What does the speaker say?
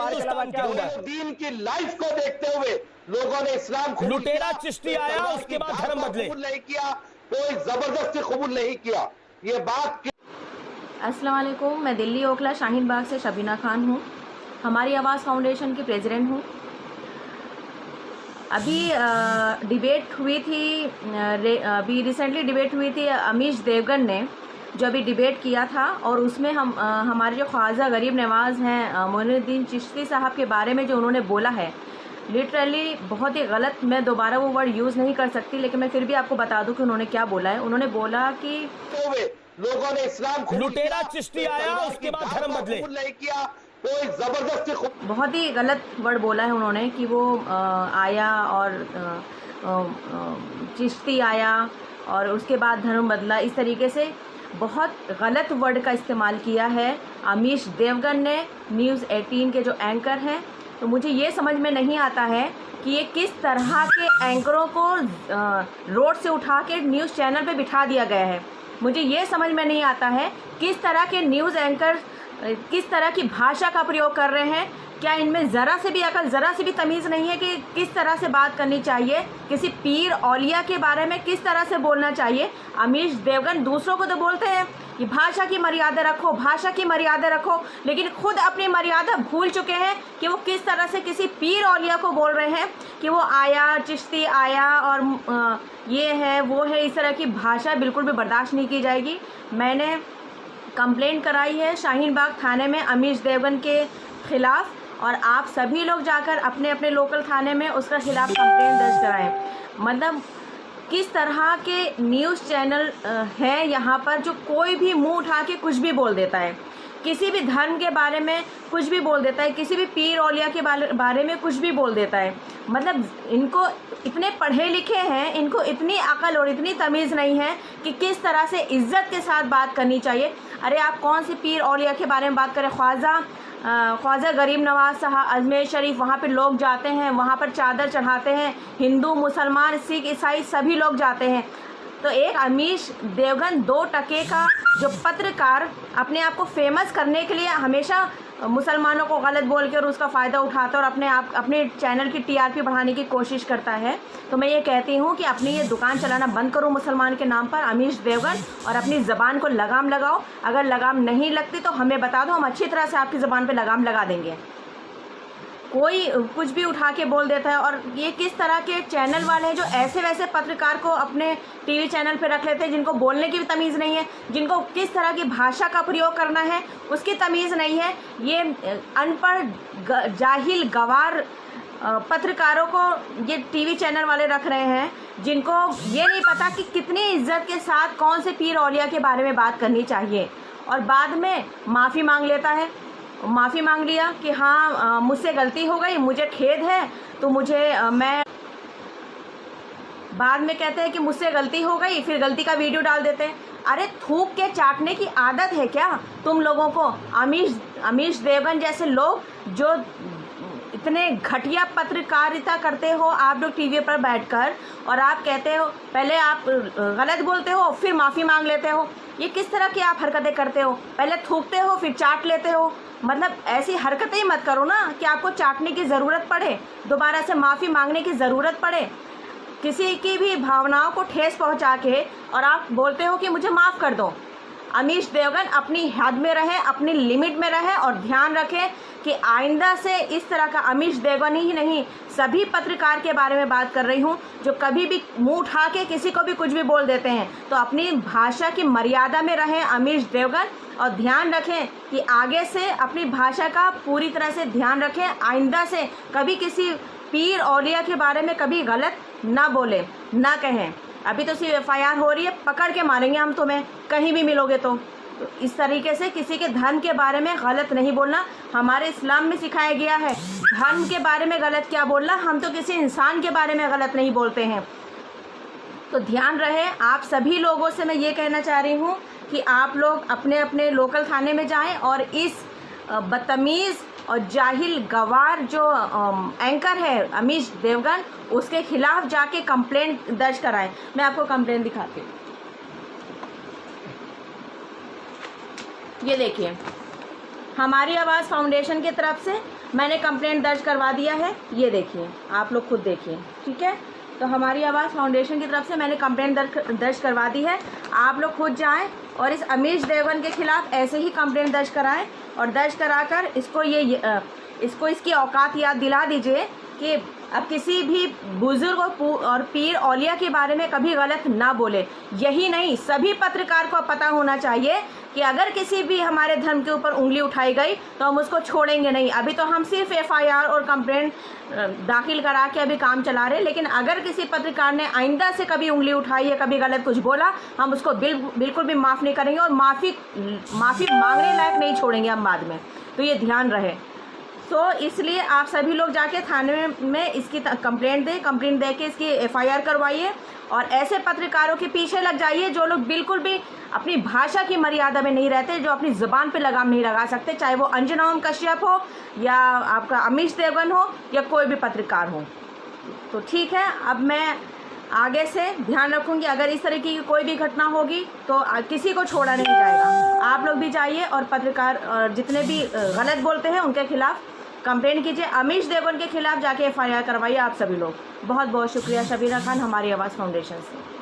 दीन की लाइफ को देखते हुए लोगों ने इस्लाम को लुटेरा चिश्ती आया, उसके बाद धर्म बदले। नहीं किया, कोई जबरदस्ती कबूल नहीं किया। ये बात अस्सलाम वालेकुम, मैं दिल्ली ओखला शाहीन बाग से शबीना खान हूँ। हमारी आवाज़ फाउंडेशन की प्रेसिडेंट हूँ। अभी डिबेट हुई थी, अभी रिसेंटली डिबेट हुई थी अमीश देवगन ने जो अभी डिबेट किया था, और उसमें हमारे जो ख्वाजा गरीब नवाज़ हैं मोइनुद्दीन चिश्ती साहब के बारे में जो उन्होंने बोला है, लिटरली बहुत ही गलत। मैं दोबारा वो वर्ड यूज़ नहीं कर सकती, लेकिन मैं फिर भी आपको बता दूं कि उन्होंने क्या बोला है। उन्होंने बोला कि लोगों ने इस्लाम को लुटेरा चिश्ती आया, उसके बाद धर्म बदले। नहीं किया, कोई जबरदस्ती। बहुत ही गलत वर्ड बोला है उन्होंने कि वो आया और चिश्ती आया और उसके बाद धर्म बदला। इस तरीके से बहुत गलत वर्ड का इस्तेमाल किया है अमीश देवगन ने, न्यूज़ 18 के जो एंकर हैं। तो मुझे ये समझ में नहीं आता है कि ये किस तरह के एंकरों को रोड से उठा के न्यूज़ चैनल पे बिठा दिया गया है। मुझे ये समझ में नहीं आता है किस तरह के न्यूज़ एंकर किस तरह की भाषा का प्रयोग कर रहे हैं। क्या इनमें ज़रा से भी अकल, ज़रा से भी तमीज़ नहीं है कि किस तरह से बात करनी चाहिए, किसी पीर औलिया के बारे में किस तरह से बोलना चाहिए। अमीश देवगन दूसरों को तो बोलते हैं कि भाषा की मर्यादा रखो, भाषा की मर्यादा रखो, लेकिन खुद अपनी मर्यादा भूल चुके हैं कि वो किस तरह से किसी पीर औलिया को बोल रहे हैं कि वो आया, चिश्ती आया और ये है वो है। इस तरह की भाषा बिल्कुल भी बर्दाश्त नहीं की जाएगी। मैंने कंप्लेंट कराई है शाहीन बाग थाने में अमीश देवगन के ख़िलाफ़, और आप सभी लोग जाकर अपने अपने लोकल थाने में उसका खिलाफ कंप्लेंट दर्ज कराएं। मतलब किस तरह के न्यूज़ चैनल हैं यहाँ पर जो कोई भी मुंह उठा के कुछ भी बोल देता है, किसी भी धर्म के बारे में कुछ भी बोल देता है, किसी भी पीर औलिया के बारे में कुछ भी बोल देता है। मतलब इनको इतने पढ़े लिखे हैं, इनको इतनी अकल और इतनी तमीज़ नहीं है कि किस तरह से इज्जत के साथ बात करनी चाहिए। अरे आप कौन सी पीर औलिया के बारे में बात करें? ख्वाजा गरीब नवाज़ साहब अजमेर शरीफ, वहाँ पर लोग जाते हैं, वहाँ पर चादर चढ़ाते हैं, हिंदू मुसलमान सिख ईसाई सभी लोग जाते हैं। तो एक अमीश देवगन 2 टके का जो पत्रकार अपने आप को फेमस करने के लिए हमेशा मुसलमानों को गलत बोल के और उसका फ़ायदा उठाता है और अपने चैनल की टीआरपी बढ़ाने की कोशिश करता है। तो मैं ये कहती हूँ कि अपनी ये दुकान चलाना बंद करो मुसलमान के नाम पर अमीश देवगन, और अपनी ज़बान को लगाम लगाओ। अगर लगाम नहीं लगती तो हमें बता दो, हम अच्छी तरह से आपकी ज़बान पे लगाम लगा देंगे। कोई कुछ भी उठा के बोल देता है, और ये किस तरह के चैनल वाले हैं जो ऐसे वैसे पत्रकार को अपने टीवी चैनल पे रख लेते हैं जिनको बोलने की भी तमीज़ नहीं है, जिनको किस तरह की भाषा का प्रयोग करना है उसकी तमीज़ नहीं है। ये अनपढ़ जाहिल गवार पत्रकारों को ये टीवी चैनल वाले रख रहे हैं, जिनको ये नहीं पता कि कितनी इज्जत के साथ कौन से पीर औलिया के बारे में बात करनी चाहिए, और बाद में माफ़ी मांग लेता है। माफ़ी मांग लिया कि हाँ मुझसे गलती हो गई, मुझे खेद है, तो मैं बाद में कहते हैं कि मुझसे गलती हो गई, फिर गलती का वीडियो डाल देते हैं। अरे थूक के चाटने की आदत है क्या तुम लोगों को? अमीश देवगन जैसे लोग जो इतने घटिया पत्रकारिता करते हो आप लोग टीवी पर बैठकर, और आप कहते हो, पहले आप गलत बोलते हो फिर माफ़ी मांग लेते हो। ये किस तरह की आप हरकतें करते हो? पहले थूकते हो फिर चाट लेते हो। मतलब ऐसी हरकतें ही मत करो ना कि आपको चाटने की ज़रूरत पड़े, दोबारा से माफ़ी मांगने की ज़रूरत पड़े, किसी की भी भावनाओं को ठेस पहुंचा के, और आप बोलते हो कि मुझे माफ़ कर दो। अमीश देवगन अपनी हद में रहे, अपनी लिमिट में रहे, और ध्यान रखें कि आइंदा से इस तरह का अमीश देवगन ही नहीं, सभी पत्रकार के बारे में बात कर रही हूँ जो कभी भी मुंह उठा के किसी को भी कुछ भी बोल देते हैं। तो अपनी भाषा की मर्यादा में रहें अमीश देवगन, और ध्यान रखें कि आगे से अपनी भाषा का पूरी तरह से ध्यान रखें। आइंदा से कभी किसी पीर औलिया के बारे में कभी गलत ना बोले, ना कहें। अभी तो सिर्फ FIR हो रही है, पकड़ के मारेंगे हम तुम्हें कहीं भी मिलोगे तो इस तरीके से किसी के धर्म के बारे में गलत नहीं बोलना। हमारे इस्लाम में सिखाया गया है धर्म के बारे में गलत क्या बोलना, हम तो किसी इंसान के बारे में गलत नहीं बोलते हैं। तो ध्यान रहे आप सभी लोगों से। मैं ये कहना चाह रही हूँ कि आप लोग अपने अपने लोकल थाने में जाएं और इस बदतमीज़ और जाहिल गवार जो एंकर है अमीश देवगन, उसके खिलाफ जाके कंप्लेंट दर्ज कराएं। मैं आपको कंप्लेंट दिखाती हूँ। ये देखिए, हमारी आवाज़ फाउंडेशन की तरफ से मैंने कंप्लेंट दर्ज करवा दिया है, ये देखिए, आप लोग खुद देखिए, ठीक है। तो हमारी आवाज़ फाउंडेशन की तरफ से मैंने कंप्लेंट दर्ज करवा दी है। आप लोग खुद जाएं और इस अमीश देवगन के खिलाफ ऐसे ही कंप्लेंट दर्ज कराएं और दर्ज कराकर इसको इसकी औकात याद दिला दीजिए कि अब किसी भी बुजुर्ग और पीर औलिया के बारे में कभी गलत ना बोले। यही नहीं, सभी पत्रकार को पता होना चाहिए कि अगर किसी भी हमारे धर्म के ऊपर उंगली उठाई गई तो हम उसको छोड़ेंगे नहीं। अभी तो हम सिर्फ एफआईआर और कंप्लेंट दाखिल करा के अभी काम चला रहे, लेकिन अगर किसी पत्रकार ने आइंदा से कभी उंगली उठाई या कभी गलत कुछ बोला, हम उसको बिल्कुल भी माफ़ नहीं करेंगे और माफ़ी मांगने लायक नहीं छोड़ेंगे हम बाद में। तो ये ध्यान रहे। तो इसलिए आप सभी लोग जाके थाने में इसकी कंप्लेंट दे के इसकी एफआईआर करवाइए और ऐसे पत्रकारों के पीछे लग जाइए जो लोग बिल्कुल भी अपनी भाषा की मर्यादा में नहीं रहते, जो अपनी ज़ुबान पे लगाम नहीं लगा सकते, चाहे वो अंजना ओम कश्यप हो या आपका अमीश देवगन हो या कोई भी पत्रकार हो। तो ठीक है, अब मैं आगे से ध्यान रखूंगी, अगर इस तरीके की कोई भी घटना होगी तो किसी को छोड़ा नहीं जाएगा। आप लोग भी जाइए और पत्रकार जितने भी गलत बोलते हैं उनके खिलाफ कंप्लेंट कीजिए। अमीश देवगन के खिलाफ जाके एफआईआर करवाइए आप सभी लोग। बहुत बहुत शुक्रिया शबीरा खान, हमारी आवाज़ फाउंडेशन से।